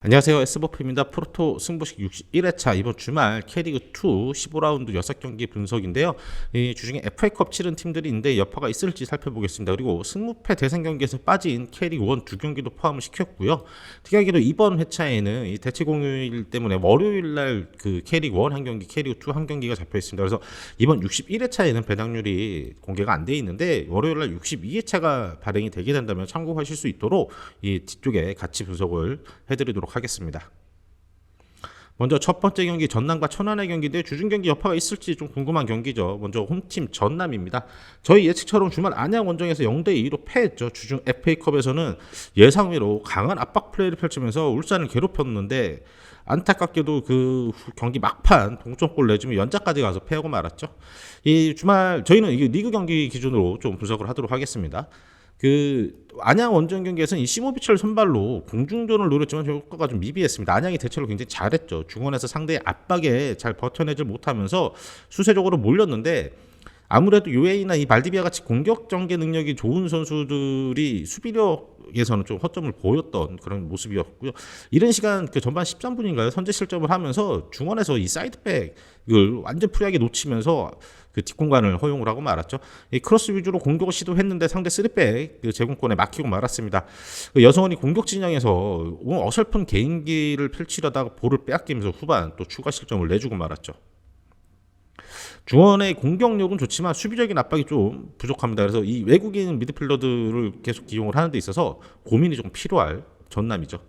안녕하세요. S버프입니다. 프로토 승부식 61회차 이번 주말 K리그2 15라운드 6경기 분석인데요. 이 주중에 FA컵 치른 팀들이 있는데 여파가 있을지 살펴보겠습니다. 그리고 승무패 대상 경기에서 빠진 K리그1 두 경기도 포함을 시켰고요. 특이하게도 이번 회차에는 이 대체 공휴일 때문에 월요일날 그 K리그1 한 경기, K리그2 한 경기가 잡혀 있습니다. 그래서 이번 61회차에는 배당률이 공개가 안 돼 있는데 월요일날 62회차가 발행이 되게 된다면 참고하실 수 있도록 이 뒤쪽에 같이 분석을 해드리도록 하겠습니다. 먼저 첫 번째 경기 전남과 천안의 경기인데 주중 경기 여파가 있을지 좀 궁금한 경기죠. 먼저 홈팀 전남입니다. 저희 예측처럼 주말 안양 원정에서 0대2로 패했죠. 주중 FA컵에서는 예상외로 강한 압박 플레이를 펼치면서 울산을 괴롭혔는데 안타깝게도 그 경기 막판 동점골 내주면 연장까지 가서 패하고 말았죠. 이 주말 저희는 이 리그 경기 기준으로 좀 분석을 하도록 하겠습니다. 그 안양 원정 경기에서는 이 시모비치를 선발로 공중전을 노렸지만 효과가 좀 미비했습니다. 안양이 대체로 굉장히 잘했죠. 중원에서 상대의 압박에 잘 버텨내지 못하면서 수세적으로 몰렸는데 아무래도 요에이나 이 발디비아 같이 공격 전개 능력이 좋은 선수들이 수비력에서는 좀 허점을 보였던 그런 모습이었고요. 이른 시간 그 전반 13분인가요? 선제 실점을 하면서 중원에서 이 사이드백을 완전 프리하게 놓치면서 그 뒷공간을 허용을 하고 말았죠. 이 크로스 위주로 공격을 시도했는데 상대 3백 그 제공권에 막히고 말았습니다. 그 여성원이 공격 진영에서 어설픈 개인기를 펼치려다가 볼을 빼앗기면서 후반 또 추가 실점을 내주고 말았죠. 중원의 공격력은 좋지만 수비적인 압박이 좀 부족합니다. 그래서 이 외국인 미드필더들을 계속 기용을 하는 데 있어서 고민이 좀 필요할 전남이죠.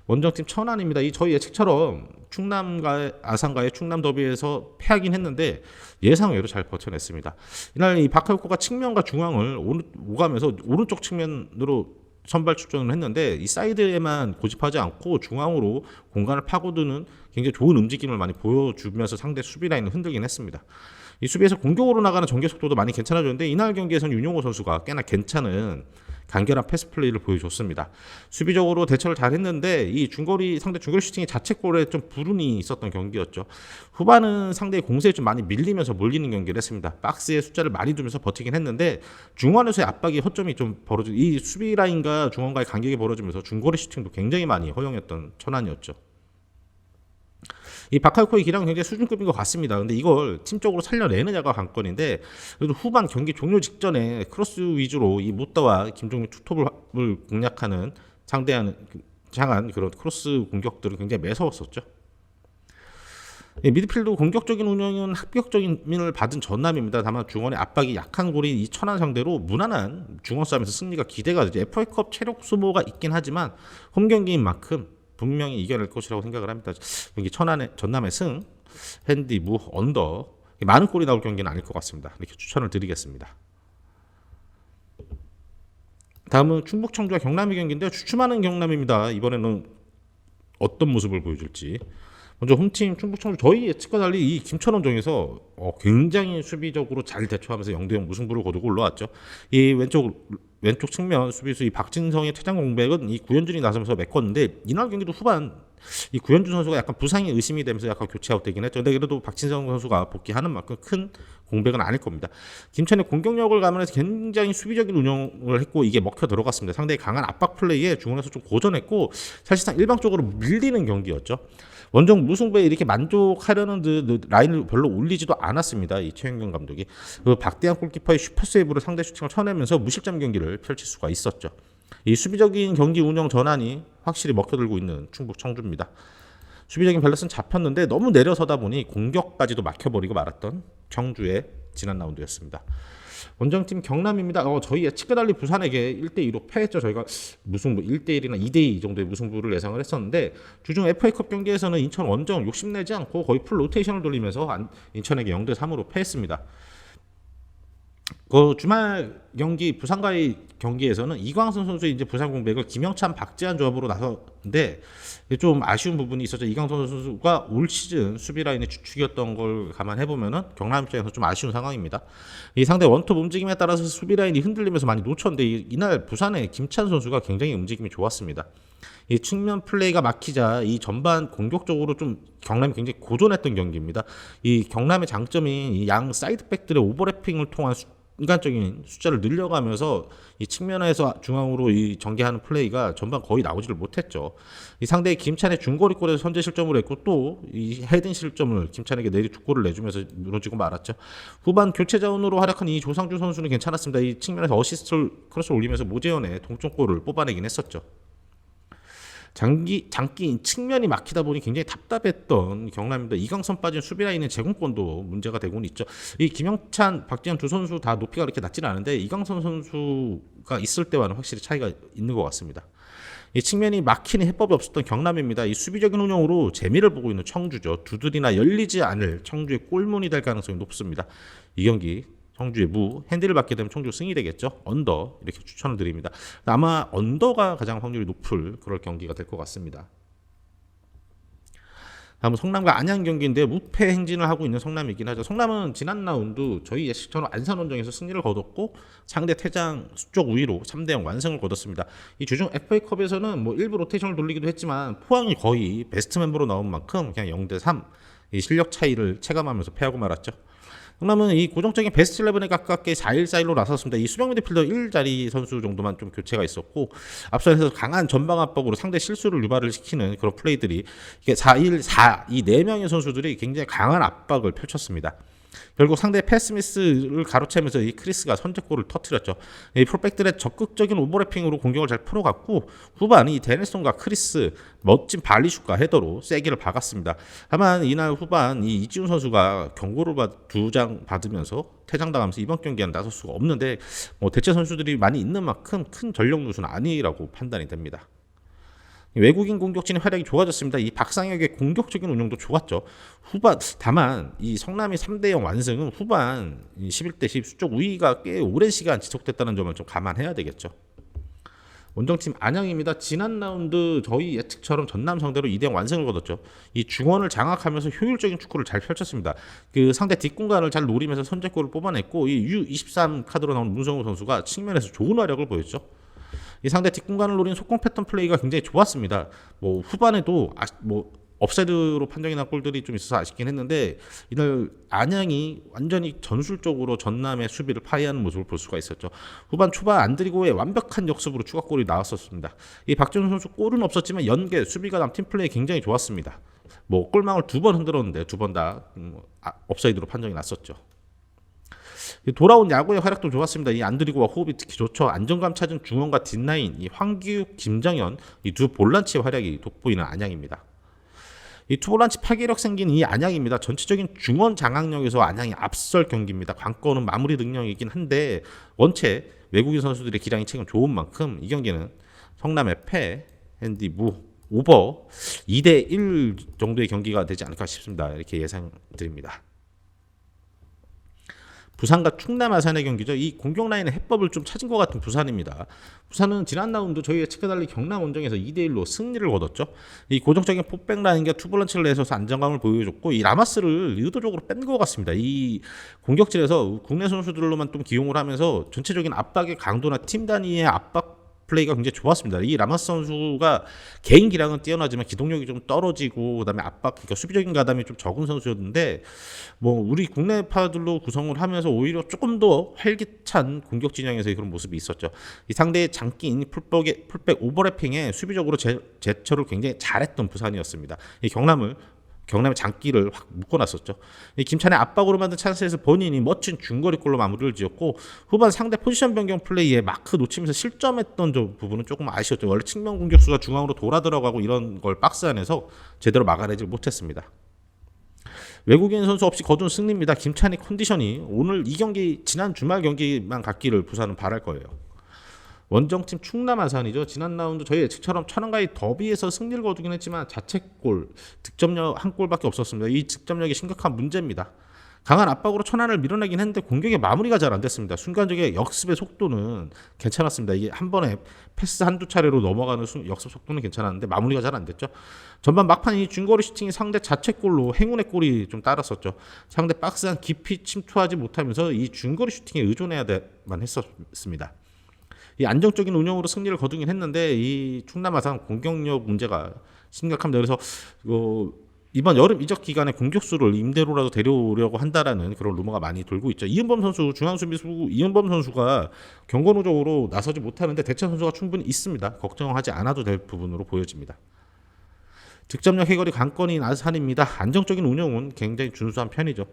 원정팀 천안입니다. 이 저희 예측처럼 충남과 아산과의 충남 더비에서 패하긴 했는데 예상외로 잘 버텨냈습니다. 이날 이 바카요코가 측면과 중앙을 오가면서 오른쪽 측면으로 선발 출전을 했는데 이 사이드에만 고집하지 않고 중앙으로 공간을 파고드는 굉장히 좋은 움직임을 많이 보여주면서 상대 수비 라인을 흔들긴 했습니다. 이 수비에서 공격으로 나가는 전개 속도도 많이 괜찮아졌는데 이날 경기에서는 윤용호 선수가 꽤나 괜찮은 간결한 패스 플레이를 보여줬습니다. 수비적으로 대처를 잘했는데 이 상대 중거리 슈팅의 자책골에 좀 불운이 있었던 경기였죠. 후반은 상대의 공세에 좀 많이 밀리면서 몰리는 경기를 했습니다. 박스에 숫자를 많이 두면서 버티긴 했는데 중원에서의 압박이 허점이 좀 벌어지고 이 수비 라인과 중원과의 간격이 벌어지면서 중거리 슈팅도 굉장히 많이 허용했던 천안이었죠. 이 바카요코의 기량은 굉장히 수준급인 것 같습니다. 근데 이걸 팀적으로 살려내느냐가 관건인데 그래도 후반 경기 종료 직전에 크로스 위주로 이 무따와 김종민 투톱을 공략하는 향한 그런 크로스 공격들은 굉장히 매서웠었죠. 미드필드 공격적인 운영은 합격적인 민을 받은 전남입니다. 다만 중원의 압박이 약한 골이 이 천안 상대로 무난한 중원 싸움에서 승리가 기대가 되죠. FA컵 체력 소모가 있긴 하지만 홈 경기인 만큼 분명히 이겨낼 것이라고 생각을 합니다. 경기 전남의 승, 핸디, 무, 언더 많은 골이 나올 경기는 아닐 것 같습니다. 이렇게 추천을 드리겠습니다. 다음은 충북 청주와 경남의 경기인데요. 주춤하는 경남입니다. 이번에는 어떤 모습을 보여줄지. 먼저 홈팀 충북 청주 저희 예측과 달리 이 김천원정에서 굉장히 수비적으로 잘 대처하면서 0대0 무승부를 거두고 올라왔죠. 이 왼쪽 측면 수비수 이 박진성의 퇴장 공백은 이 구현준이 나서면서 메꿨는데 이날 경기도 후반 이 구현준 선수가 약간 부상이 의심이 되면서 약간 교체 아웃되긴 했죠. 근데 그래도 박진성 선수가 복귀하는 만큼 큰 공백은 아닐 겁니다. 김천의 공격력을 감안해서 굉장히 수비적인 운영을 했고 이게 먹혀 들어갔습니다. 상당히 강한 압박 플레이에 중원에서 좀 고전했고 사실상 일방적으로 밀리는 경기였죠. 원정 무승부에 이렇게 만족하려는 듯 라인을 별로 올리지도 않았습니다. 이 최영경 감독이 그 박대한 골키퍼의 슈퍼세이브로 상대 슈팅을 쳐내면서 무실점 경기를 펼칠 수가 있었죠. 이 수비적인 경기 운영 전환이 확실히 먹혀들고 있는 충북 청주입니다. 수비적인 밸런스는 잡혔는데 너무 내려서다 보니 공격까지도 막혀버리고 말았던 청주의 지난 라운드였습니다. 원정팀 경남입니다. 저희 예측과 달리 부산에게 1대2로 패했죠. 저희가 무승부 1대1이나 2대2 정도의 무승부를 예상을 했었는데 주중 FA컵 경기에서는 인천 원정 욕심내지 않고 거의 풀 로테이션을 돌리면서 인천에게 0대3으로 패했습니다. 그 주말 경기 부산과의 경기에서는 이광선 선수의 이제 부상 공백을 김영찬, 박지한 조합으로 나섰는데 좀 아쉬운 부분이 있었죠. 이광선 선수가 올 시즌 수비 라인의 주축이었던 걸 감안해 보면은 경남 입장에서 좀 아쉬운 상황입니다. 이 상대 원톱 움직임에 따라서 수비 라인이 흔들리면서 많이 놓쳤는데 이날 부산의 김찬 선수가 굉장히 움직임이 좋았습니다. 이 측면 플레이가 막히자 이 전반 공격적으로 좀 경남이 굉장히 고전했던 경기입니다. 이 경남의 장점인 이 양 사이드백들의 오버래핑을 통한 순간적인 숫자를 늘려가면서 이 측면에서 중앙으로 이 전개하는 플레이가 전반 거의 나오지를 못했죠. 이 상대의 김찬의 중거리골에서 선제 실점을 했고 또 이 헤딩 실점을 김찬에게 내리 두 골을 내주면서 무너지고 말았죠. 후반 교체 자원으로 활약한 이 조상주 선수는 괜찮았습니다. 이 측면에서 어시스트를 크로스를 올리면서 모재현의 동점골을 뽑아내긴 했었죠. 장기 측면이 막히다 보니 굉장히 답답했던 경남입니다. 이강선 빠진 수비 라인의 제공권도 문제가 되고는 있죠. 이 김영찬, 박지현 두 선수 다 높이가 그렇게 낮지는 않은데 이강선 선수가 있을 때와는 확실히 차이가 있는 것 같습니다. 이 측면이 막히는 해법이 없었던 경남입니다. 이 수비적인 운영으로 재미를 보고 있는 청주죠. 두드리나 열리지 않을 청주의 골문이 될 가능성이 높습니다. 이 경기 청주의 무 핸디를 받게 되면 청주 승이 되겠죠. 언더 이렇게 추천을 드립니다. 아마 언더가 가장 확률이 높을 그럴 경기가 될 것 같습니다. 다음은 성남과 안양 경기인데 무패 행진을 하고 있는 성남이긴 하죠. 성남은 지난 라운드 저희 예측처럼 안산원정에서 승리를 거뒀고 상대 퇴장 수적 우위로 3대0 완승을 거뒀습니다. 이 주중 FA컵에서는 뭐 일부 로테이션을 돌리기도 했지만 포항이 거의 베스트 멤버로 나온 만큼 그냥 0대3 이 실력 차이를 체감하면서 패하고 말았죠. 성남은 이 고정적인 베스트 11에 가깝게 4-1-4-1로 나섰습니다. 이 수령 미드필더 1자리 선수 정도만 좀 교체가 있었고 앞선에서 강한 전방 압박으로 상대 실수를 유발을 시키는 그런 플레이들이 이게 4-1-4 이 4명의 선수들이 굉장히 강한 압박을 펼쳤습니다. 결국 상대 패스미스를 가로채면서 이 크리스가 선제골을 터뜨렸죠. 이 풀백들의 적극적인 오버래핑으로 공격을 잘 풀어갔고 후반 이 데니슨과 크리스 멋진 발리슛과 헤더로 세기를 박았습니다. 다만 이날 후반 이 이지훈 선수가 경고를 2장 받으면서 퇴장당하면서 이번 경기에는 나설 수가 없는데 뭐 대체 선수들이 많이 있는 만큼 큰 전력 누수는 아니라고 판단이 됩니다. 외국인 공격진의 활약이 좋아졌습니다. 이 박상혁의 공격적인 운영도 좋았죠. 후반 다만 이 성남이 3대0 완승은 후반 11대10 수적 우위가 꽤 오랜 시간 지속됐다는 점을 좀 감안해야 되겠죠. 원정팀 안양입니다. 지난 라운드 저희 예측처럼 전남 상대로 2대0 완승을 거뒀죠. 이 중원을 장악하면서 효율적인 축구를 잘 펼쳤습니다. 그 상대 뒷공간을 잘 노리면서 선제골을 뽑아냈고 이 U23 카드로 나온 문성우 선수가 측면에서 좋은 활약을 보였죠. 이 상대 뒷공간을 노린 속공 패턴 플레이가 굉장히 좋았습니다. 뭐 후반에도 업사이드로 판정이 난 골들이 좀 있어서 아쉽긴 했는데 이날 안양이 완전히 전술적으로 전남의 수비를 파괴하는 모습을 볼 수가 있었죠. 후반 초반 안드리고의 완벽한 역습으로 추가골이 나왔었습니다. 이 박준호 선수 골은 없었지만 연계 수비가 남 팀 플레이 굉장히 좋았습니다. 뭐 골망을 2번 흔들었는데 2번 다 업사이드로 판정이 났었죠. 돌아온 야구의 활약도 좋았습니다. 이 안드리고와 호흡이 특히 좋죠. 안정감 찾은 중원과 뒷라인, 이 황기욱, 김정현 이 두 볼란치의 활약이 돋보이는 안양입니다. 이 투볼란치 파괴력 생긴 이 안양입니다. 전체적인 중원 장악력에서 안양이 앞설 경기입니다. 관건은 마무리 능력이긴 한데 원체 외국인 선수들의 기량이 최근 좋은 만큼 이 경기는 성남의 패, 핸디 무, 오버 2대1 정도의 경기가 되지 않을까 싶습니다. 이렇게 예상드립니다. 부산과 충남 아산의 경기죠. 이 공격 라인의 해법을 좀 찾은 것 같은 부산입니다. 부산은 지난 라운드 저희 예측과 달리 경남 원정에서 2대1로 승리를 거뒀죠. 이 고정적인 포백 라인과 투볼런치를 내서서 안정감을 보여줬고 이 라마스를 의도적으로 뺀 것 같습니다. 이 공격진에서 국내 선수들로만 좀 기용을 하면서 전체적인 압박의 강도나 팀 단위의 압박 플레이가 굉장히 좋았습니다. 이 라마스 선수가 개인 기량은 뛰어나지만 기동력이 좀 떨어지고 그다음에 압박, 그러니까 수비적인 가담이 좀 적은 선수였는데 뭐 우리 국내파들로 구성을 하면서 오히려 조금 더 활기찬 공격 진영에서의 그런 모습이 있었죠. 이 상대의 장기인 풀백 오버래핑에 수비적으로 제처를 굉장히 잘했던 부산이었습니다. 이 경남의 장기를 확 묶어놨었죠. 이 김찬의 압박으로 만든 찬스에서 본인이 멋진 중거리골로 마무리를 지었고 후반 상대 포지션 변경 플레이에 마크 놓치면서 실점했던 부분은 조금 아쉬웠죠. 원래 측면 공격수가 중앙으로 돌아 들어가고 이런 걸 박스 안에서 제대로 막아내지 못했습니다. 외국인 선수 없이 거둔 승리입니다. 김찬의 컨디션이 오늘 이 경기 지난 주말 경기만 갖기를 부산은 바랄 거예요. 원정팀 충남 아산이죠. 지난 라운드 저희 예측처럼 천안과의 더비에서 승리를 거두긴 했지만 자책골, 득점력 한 골밖에 없었습니다. 이 득점력이 심각한 문제입니다. 강한 압박으로 천안을 밀어내긴 했는데 공격의 마무리가 잘 안 됐습니다. 순간적인 역습의 속도는 괜찮았습니다. 이게 한 번에 패스 한두 차례로 넘어가는 역습 속도는 괜찮았는데 마무리가 잘 안 됐죠. 전반 막판 이 중거리 슈팅이 상대 자책골로 행운의 골이 좀 따랐었죠. 상대 박스 안 깊이 침투하지 못하면서 이 중거리 슈팅에 의존해야만 했었습니다. 이 안정적인 운영으로 승리를 거두긴 했는데 이 충남 아산 공격력 문제가 심각합니다. 그래서 이번 여름 이적 기간에 공격수를 임대로라도 데려오려고 한다라는 그런 루머가 많이 돌고 있죠. 이은범 선수, 중앙 수비수 이은범 선수가 경건우적으로 나서지 못하는데 대체 선수가 충분히 있습니다. 걱정하지 않아도 될 부분으로 보여집니다. 득점력 해결이 관건인 아산입니다. 안정적인 운영은 굉장히 준수한 편이죠.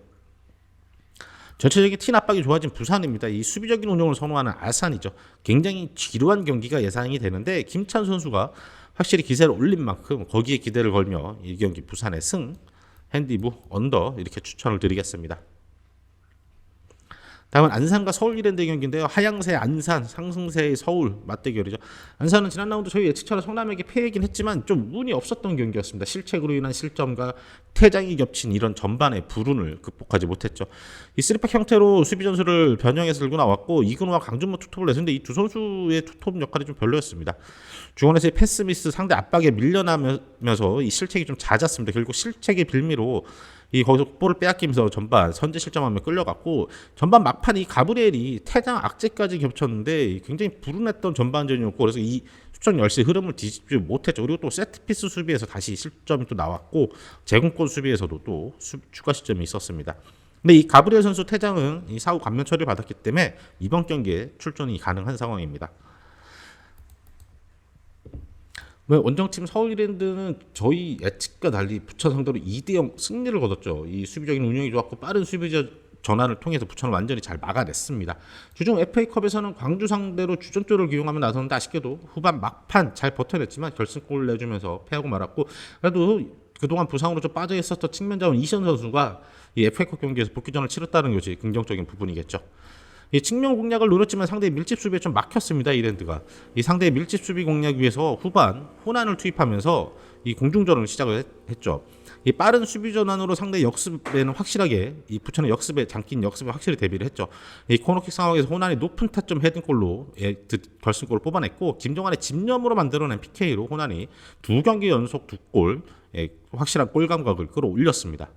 전체적인 팀 압박이 좋아진 부산입니다. 이 수비적인 운영을 선호하는 아산이죠. 굉장히 지루한 경기가 예상이 되는데 김찬 선수가 확실히 기세를 올린 만큼 거기에 기대를 걸며 이 경기 부산의 승, 핸디부, 언더 이렇게 추천을 드리겠습니다. 다음은 안산과 서울 이랜드 경기인데요. 하양세 안산, 상승세의 서울 맞대결이죠. 안산은 지난 라운드 저희 예측처럼 성남에게 패이긴 했지만 좀 운이 없었던 경기였습니다. 실책으로 인한 실점과 퇴장이 겹친 이런 전반의 불운을 극복하지 못했죠. 이 3팩 형태로 수비 전술을 변형해서 들고 나왔고 이근호와 강준모 투톱을 내는데 이 두 선수의 투톱 역할이 좀 별로였습니다. 중원에서의 패스 미스 상대 압박에 밀려나면서 이 실책이 좀 잦았습니다. 결국 실책의 빌미로 이 거기서 볼을 빼앗기면서 전반 선제 실점하며 끌려갔고 전반 막판 이 가브리엘이 퇴장 악재까지 겹쳤는데 굉장히 불운했던 전반전이었고 그래서 이 수적 열세 흐름을 뒤집지 못했죠. 그리고 또 세트피스 수비에서 다시 실점이 또 나왔고 제공권 수비에서도 또 추가 실점이 있었습니다. 근데 이 가브리엘 선수 퇴장은 이 사후 감면 처리를 받았기 때문에 이번 경기에 출전이 가능한 상황입니다. 원정팀 서울 이랜드는 저희 예측과 달리 부천 상대로 2대0 승리를 거뒀죠. 이 수비적인 운영이 좋았고 빠른 수비 전환을 통해서 부천을 완전히 잘 막아냈습니다. 주중 FA컵에서는 광주 상대로 주전조를 기용하며 나섰는데 아쉽게도 후반 막판 잘 버텨냈지만 결승골을 내주면서 패하고 말았고 그래도 그동안 부상으로 좀 빠져 있었던 측면 자원 이시현 선수가 이 FA컵 경기에서 복귀전을 치렀다는 것이 긍정적인 부분이겠죠. 이 측면 공략을 노렸지만 상대의 밀집 수비에 좀 막혔습니다. 이랜드가 이 상대의 밀집 수비 공략 위해서 후반 호난을 투입하면서 이 공중전을 시작을 했죠. 이 빠른 수비 전환으로 상대 역습에는 확실하게 이 부천의 역습에 잠긴 역습에 확실히 대비를 했죠. 이 코너킥 상황에서 호난이 높은 타점 헤딩골로 결승골을 뽑아냈고 김종환의 집념으로 만들어낸 PK로 호난이 2경기 연속 2골 확실한 골 감각을 끌어올렸습니다.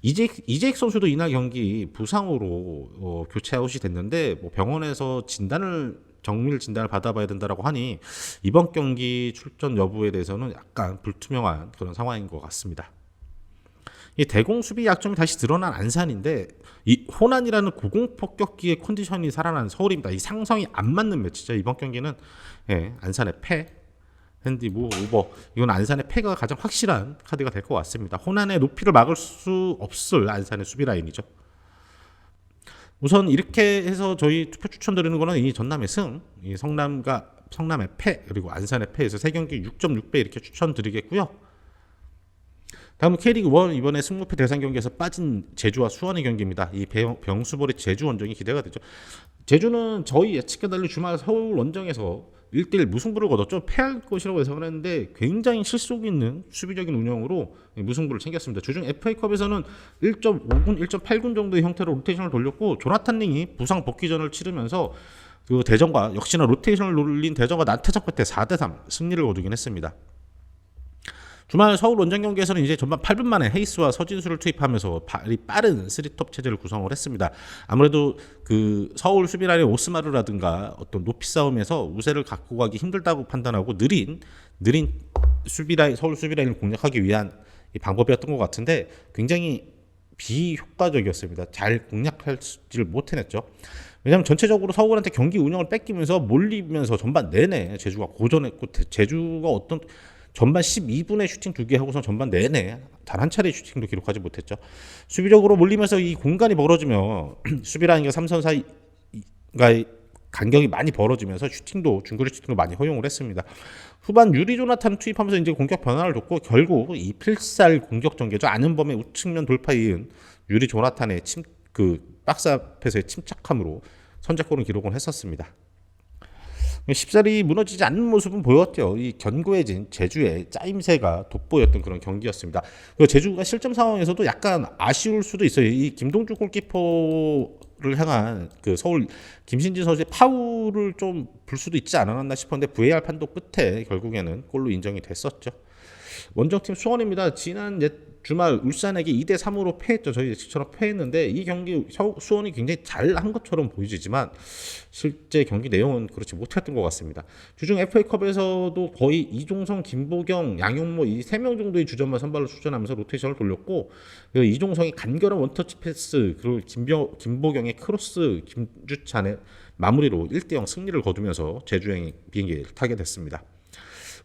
이재익 선수도 이날 경기 부상으로 교체 아웃이 됐는데 병원에서 정밀 진단을 받아봐야 된다라고 하니 이번 경기 출전 여부에 대해서는 약간 불투명한 그런 상황인 것 같습니다. 이 대공 수비 약점이 다시 드러난 안산인데 이 호난이라는 고공폭격기의 컨디션이 살아난 서울입니다. 이 상성이 안 맞는 매치죠. 이번 경기는 안산의 패. 핸디부 오버 이건 안산의 패가 가장 확실한 카드가 될 것 같습니다. 호난의 높이를 막을 수 없을 안산의 수비 라인이죠. 우선 이렇게 해서 저희 투표 추천드리는 거는 이 전남의 승, 이 성남의 패 그리고 안산의 패에서 3경기 6.6배 이렇게 추천드리겠고요. 다음은 K리그 1 이번에 승무패 대상 경기에서 빠진 제주와 수원의 경기입니다. 이 병수벌의 제주 원정이 기대가 되죠. 제주는 저희 예측과 달리 주말 서울 원정에서 1대1 무승부를 거뒀죠. 패할 것이라고 예상을 했는데 굉장히 실속 있는 수비적인 운영으로 무승부를 챙겼습니다. 주중 FA컵에서는 1.5군, 1.8군 정도의 형태로 로테이션을 돌렸고 조나탄 링이 부상 복귀전을 치르면서 그 대전과 역시나 로테이션을 노린 대전과 난타전 끝에 4대3 승리를 거두긴 했습니다. 주말 서울 원정 경기에서는 이제 전반 8분 만에 헤이스와 서진수를 투입하면서 빠른 3톱 체제를 구성을 했습니다. 아무래도 그 서울 수비라인의 오스마르라든가 어떤 높이 싸움에서 우세를 갖고 가기 힘들다고 판단하고 느린 서울 수비라인을 공략하기 위한 이 방법이었던 것 같은데 굉장히 비효과적이었습니다. 잘 공략하지를 못해냈죠. 왜냐하면 전체적으로 서울한테 경기 운영을 뺏기면서 몰리면서 전반 내내 제주가 고전했고 제주가 어떤 전반 12분에 슈팅 2개 하고서 전반 내내 단 한 차례 슈팅도 기록하지 못했죠. 수비적으로 몰리면서 이 공간이 벌어지며 수비 라인과 3선 사이가 간격이 많이 벌어지면서 중거리 슈팅도 많이 허용을 했습니다. 후반 유리 조나탄 투입하면서 이제 공격 변화를 줬고 결국 이 필살 공격 전개죠. 안은범의 우측면 돌파에 이은 유리 조나탄의 박스 앞에서의 침착함으로 선제골을 기록을 했었습니다. 쉽사리 무너지지 않는 모습은 보였죠. 이 견고해진 제주의 짜임새가 돋보였던 그런 경기였습니다. 그리고 제주가 실점 상황에서도 약간 아쉬울 수도 있어요. 이 김동주 골키퍼를 향한 그 서울 김신진 선수의 파울을 좀 불 수도 있지 않았나 싶었는데 VAR 판독 끝에 결국에는 골로 인정이 됐었죠. 원정팀 수원입니다. 지난 주말 울산에게 2대3으로 패했죠. 저희 예측처럼 패했는데 이 경기 수원이 굉장히 잘한 것처럼 보이지만 실제 경기 내용은 그렇지 못했던 것 같습니다. 주중 FA컵에서도 거의 이종성, 김보경, 양용모 이 3명 정도의 주전만 선발로 출전하면서 로테이션을 돌렸고, 이종성이 간결한 원터치 패스, 그리고 김보경의 크로스, 김주찬의 마무리로 1대0 승리를 거두면서 제주행이 비행기를 타게 됐습니다.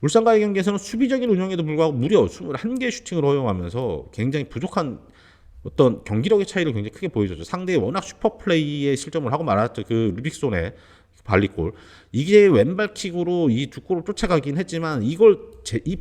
울산과의 경기에서는 수비적인 운영에도 불구하고 무려 21개의 슈팅을 허용하면서 굉장히 부족한 어떤 경기력의 차이를 굉장히 크게 보여줬죠. 상대의 워낙 슈퍼플레이에 실점을 하고 말았죠. 그 루빅손의 발리골, 이게 왼발킥으로 이 두 골을 쫓아가긴 했지만 이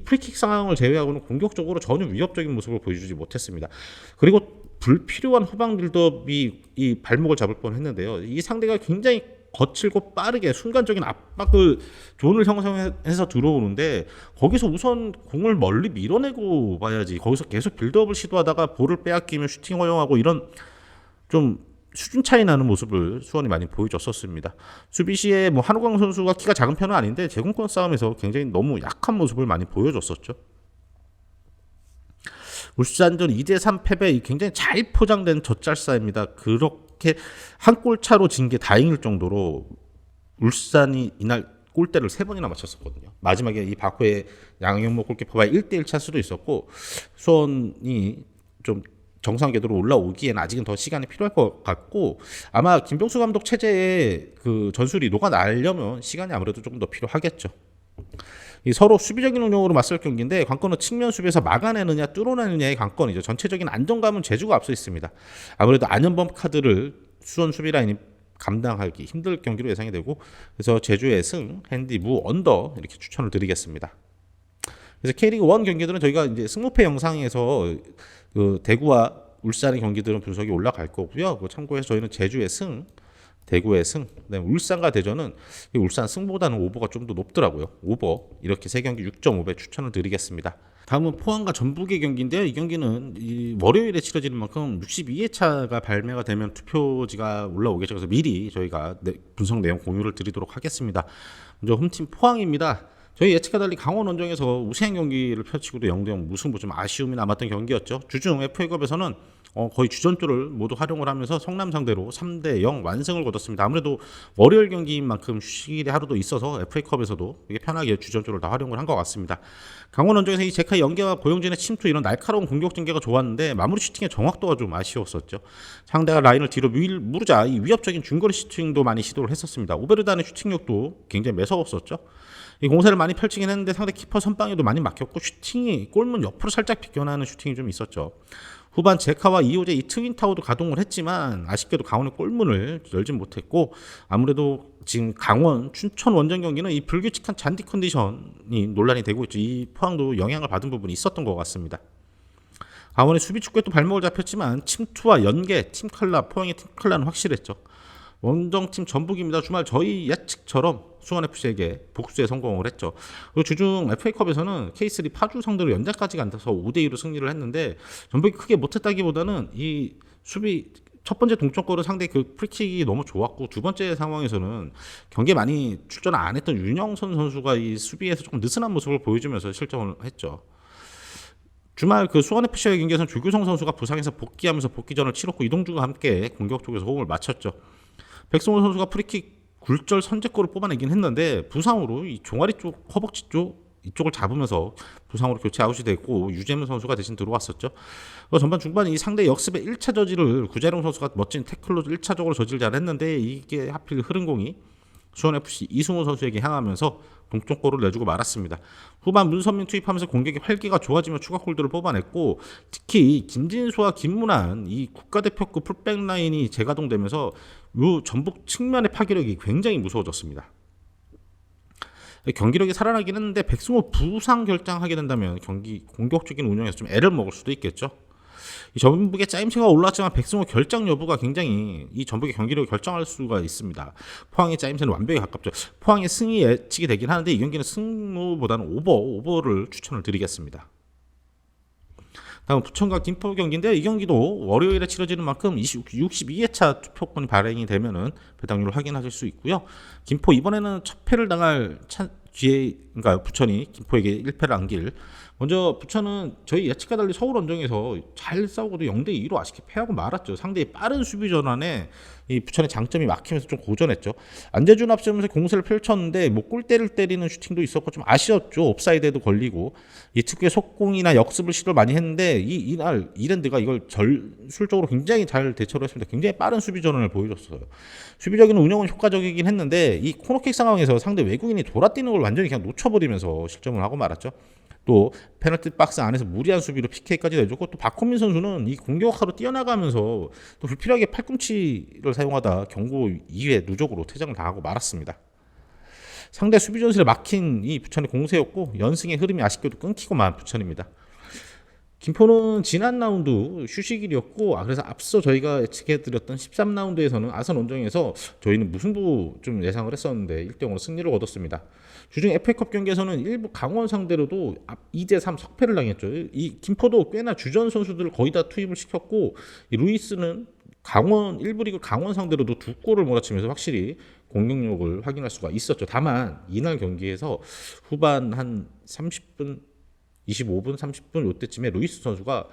프리킥 상황을 제외하고는 공격적으로 전혀 위협적인 모습을 보여주지 못했습니다. 그리고 불필요한 후방 빌드업이 이 발목을 잡을 뻔했는데요. 이 상대가 굉장히 거칠고 빠르게 순간적인 압박을 존을 형성해서 들어오는데 거기서 우선 공을 멀리 밀어내고 봐야지, 거기서 계속 빌드업을 시도하다가 볼을 빼앗기면 슈팅 허용하고 이런 좀 수준 차이 나는 모습을 수원이 많이 보여줬었습니다. 수비 시에 뭐 한우광 선수가 키가 작은 편은 아닌데 제공권 싸움에서 굉장히 너무 약한 모습을 많이 보여줬었죠. 울산전 2대3 패배, 굉장히 잘 포장된 젖잘싸입니다. 그렇게 한 골 차로 진 게 다행일 정도로 울산이 이날 골대를 3번이나 맞췄었거든요. 마지막에 이 박호의 양용모 골키퍼와의 1대1 찬스도 있었고, 수원이 좀 정상 궤도로 올라오기엔 아직은 더 시간이 필요할 것 같고, 아마 김병수 감독 체제에 그 전술이 녹아나려면 시간이 아무래도 조금 더 필요하겠죠. 이 서로 수비적인 운영으로 맞설 경기인데 관건은 측면 수비에서 막아내느냐 뚫어내느냐의 관건이죠. 전체적인 안정감은 제주가 앞서 있습니다. 아무래도 안현범 카드를 수원 수비 라인이 감당하기 힘들 경기로 예상이 되고, 그래서 제주의 승, 핸디, 무, 언더 이렇게 추천을 드리겠습니다. 그래서 K리그 1 경기들은 저희가 이제 승무패 영상에서 그 대구와 울산의 경기들은 분석이 올라갈 거고요. 참고해서 저희는 제주의 승, 대구의 승, 울산과 대전은 울산 승보다는 오버가 좀 더 높더라고요. 오버 이렇게 3경기 6.5배 추천을 드리겠습니다. 다음은 포항과 전북의 경기인데요. 이 경기는 월요일에 치러지는 만큼 62회차가 발매가 되면 투표지가 올라오겠죠. 그래서 미리 저희가 분석 내용 공유를 드리도록 하겠습니다. 먼저 홈팀 포항입니다. 저희 예측과 달리 강원 원정에서 우세한 경기를 펼치고도 0대0 무승부, 좀 아쉬움이 남았던 경기였죠. 주중 FA컵에서는 거의 주전조를 모두 활용을 하면서 성남 상대로 3대0 완승을 거뒀습니다. 아무래도 월요일 경기인 만큼 휴식일의 하루도 있어서 FA컵에서도 되게 편하게 주전조를 다 활용을 한 것 같습니다. 강원 원정에서 이 제카의 연계와 고영진의 침투, 이런 날카로운 공격 전개가 좋았는데 마무리 슈팅의 정확도가 좀 아쉬웠었죠. 상대가 라인을 뒤로 무르자 이 위협적인 중거리 슈팅도 많이 시도를 했었습니다. 오베르단의 슈팅력도 굉장히 매서웠었죠. 이 공세를 많이 펼치긴 했는데 상대 키퍼 선방에도 많이 막혔고, 슈팅이 골문 옆으로 살짝 비껴나는 슈팅이 좀 있었죠. 후반 제카와 이호재 이 트윈타워도 가동을 했지만 아쉽게도 강원의 골문을 열진 못했고, 아무래도 지금 강원, 춘천 원정 경기는 이 불규칙한 잔디 컨디션이 논란이 되고 있죠. 이 포항도 영향을 받은 부분이 있었던 것 같습니다. 강원의 수비 축구에 또 발목을 잡혔지만 침투와 연계, 팀칼라, 포항의 팀칼라는 확실했죠. 원정팀 전북입니다. 주말 저희 예측처럼 수원FC에게 복수에 성공을 했죠. 그리고 주중 FA컵에서는 K3 파주 상대로 연장까지 간다서 5대2로 승리를 했는데, 전북이 크게 못했다기보다는 이 수비 첫 번째 동점골은 상대 그 프리킥이 너무 좋았고, 두 번째 상황에서는 경기에 많이 출전 안 했던 윤영선 선수가 이 수비에서 조금 느슨한 모습을 보여주면서 실점을 했죠. 주말 그 수원FC의 경기에서는 조규성 선수가 부상해서 복귀하면서 복귀전을 치렀고, 이동주가 함께 공격 쪽에서 호흡을 맞췄죠. 백승호 선수가 프리킥 굴절 선제골을 뽑아내긴 했는데 부상으로 이 종아리 쪽, 허벅지 쪽 이쪽을 잡으면서 부상으로 교체 아웃이 됐고, 유재문 선수가 대신 들어왔었죠. 전반 중반 이 상대 역습의 1차 저지를 구자룡 선수가 멋진 태클로 1차적으로 저지를 잘했는데, 이게 하필 흐른 공이 수원FC 이승우 선수에게 향하면서 동점골을 내주고 말았습니다. 후반 문선민 투입하면서 공격의 활기가 좋아지며 추가골들을 뽑아냈고, 특히 김진수와 김문환 이 국가대표급 풀백 라인이 재가동되면서 이 전북 측면의 파괴력이 굉장히 무서워졌습니다. 경기력이 살아나긴 했는데 백승호 부상 결장하게 된다면 경기 공격적인 운영에서 좀 애를 먹을 수도 있겠죠. 이 전북의 짜임새가 올랐지만 백승호 결장 여부가 굉장히 이 전북의 경기력을 결정할 수가 있습니다. 포항의 짜임새는 완벽에 가깝죠. 포항의 승이 예측이 되긴 하는데 이 경기는 승무보다는 오버를 추천을 드리겠습니다. 다음 부천과 김포 경기인데요. 이 경기도 월요일에 치러지는 만큼 62회차 투표권이 발행이 되면은 배당률을 확인하실 수 있고요. 김포 이번에는 첫 패를 당할 기회 그러니까 부천이 김포에게 1패를 안길. 먼저 부천은 저희 예측과 달리 서울 원정에서 잘 싸우고도 0대2로 아쉽게 패하고 말았죠. 상대의 빠른 수비 전환에 이 부천의 장점이 막히면서 좀 고전했죠. 안재준 앞서면서 공세를 펼쳤는데 뭐 골대를 때리는 슈팅도 있었고 좀 아쉬웠죠. 옵사이드에도 걸리고 이 특유의 속공이나 역습을 시도를 많이 했는데 이날 이랜드가 이걸 전술적으로 굉장히 잘 대처를 했습니다. 굉장히 빠른 수비 전환을 보여줬어요. 수비적인 운영은 효과적이긴 했는데 이 코너킥 상황에서 상대 외국인이 돌아뛰는 걸 완전히 그냥 놓쳐버리면서 실점을 하고 말았죠. 또 페널티 박스 안에서 무리한 수비로 PK까지 내줬고 또 박홍민 선수는 이 공격화로 뛰어나가면서 또 불필요하게 팔꿈치를 사용하다 경고 이후에 누적으로 퇴장을 당하고 말았습니다. 상대 수비 전술에 막힌 이 부천의 공세였고 연승의 흐름이 아쉽게도 끊기고 만 부천입니다. 김포는 지난 라운드 휴식일이었고 그래서 앞서 저희가 예측해드렸던 13라운드에서는 아산 원정에서 저희는 무승부 좀 예상을 했었는데 1대0으로 승리를 얻었습니다. 주중 FA컵 경기에서는 일부 강원 상대로도 2대3 석패를 당했죠. 이 김포도 꽤나 주전 선수들을 거의 다 투입을 시켰고 이 루이스는 강원 1부 리그 강원 상대로도 2골을 몰아치면서 확실히 공격력을 확인할 수가 있었죠. 다만 이날 경기에서 후반 한 30분 25분, 30분 이때쯤에 루이스 선수가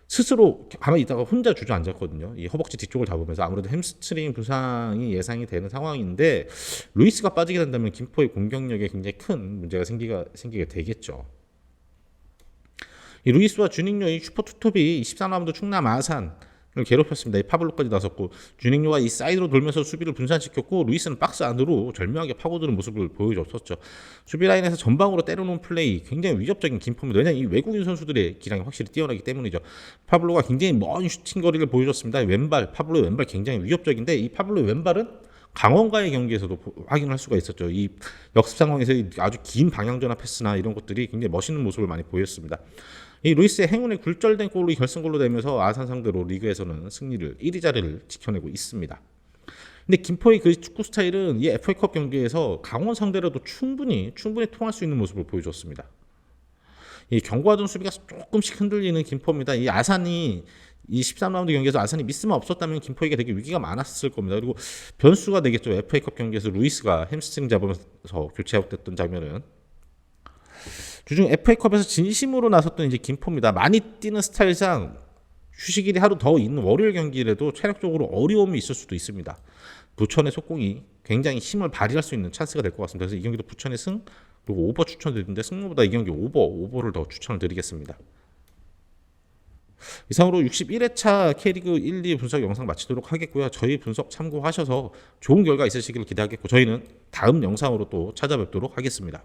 스스로 가만히 있다가 혼자 주저앉았거든요. 이 허벅지 뒤쪽을 잡으면서 아무래도 햄스트링 부상이 예상이 되는 상황인데 루이스가 빠지게 된다면 김포의 공격력에 굉장히 큰 문제가 생기게 되겠죠. 이 루이스와 주닝요의 슈퍼 투톱이 14라운드 충남 아산을 괴롭혔습니다. 이 파블로까지 나섰고 주닝요가 이 사이드로 돌면서 수비를 분산시켰고 루이스는 박스 안으로 절묘하게 파고드는 모습을 보여줬었죠. 수비 라인에서 전방으로 때려놓은 플레이 굉장히 위협적인 김포입니다. 왜냐하면 이 외국인 선수들의 기량이 확실히 뛰어나기 때문이죠. 파블로가 굉장히 먼 슈팅 거리를 보여줬습니다. 파블로의 왼발 굉장히 위협적인데 이 파블로의 왼발은 강원과의 경기에서도 확인할 수가 있었죠. 이 역습 상황에서 아주 긴 방향 전환 패스나 이런 것들이 굉장히 멋있는 모습을 많이 보였습니다. 이 루이스의 행운의 굴절된 골이 결승골로 되면서 아산 상대로 리그에서는 승리를 1위 자리를 지켜내고 있습니다. 근데 김포의 그 축구 스타일은 이 FA컵 경기에서 강원 상대로도 충분히 통할 수 있는 모습을 보여줬습니다. 이 견고하던 수비가 조금씩 흔들리는 김포입니다. 이 아산이 이 13라운드 경기에서 아산이 미스만 없었다면 김포에게 되게 위기가 많았을 겁니다. 그리고 변수가 되겠죠. FA컵 경기에서 루이스가 햄스트링 잡으면서 교체 아웃됐던 장면은. 주중 FA컵에서 진심으로 나섰던 이제 김포입니다. 많이 뛰는 스타일상 휴식일이 하루 더 있는 월요일 경기라도 체력적으로 어려움이 있을 수도 있습니다. 부천의 속공이 굉장히 힘을 발휘할 수 있는 찬스가 될 것 같습니다. 그래서 이 경기도 부천의 승 그리고 오버 추천드리는데 승무보다 이 경기 오버를 더 추천을 드리겠습니다. 이상으로 61회차 K리그 1, 2 분석 영상 마치도록 하겠고요. 저희 분석 참고하셔서 좋은 결과 있으시길 기대하겠고 저희는 다음 영상으로 또 찾아뵙도록 하겠습니다.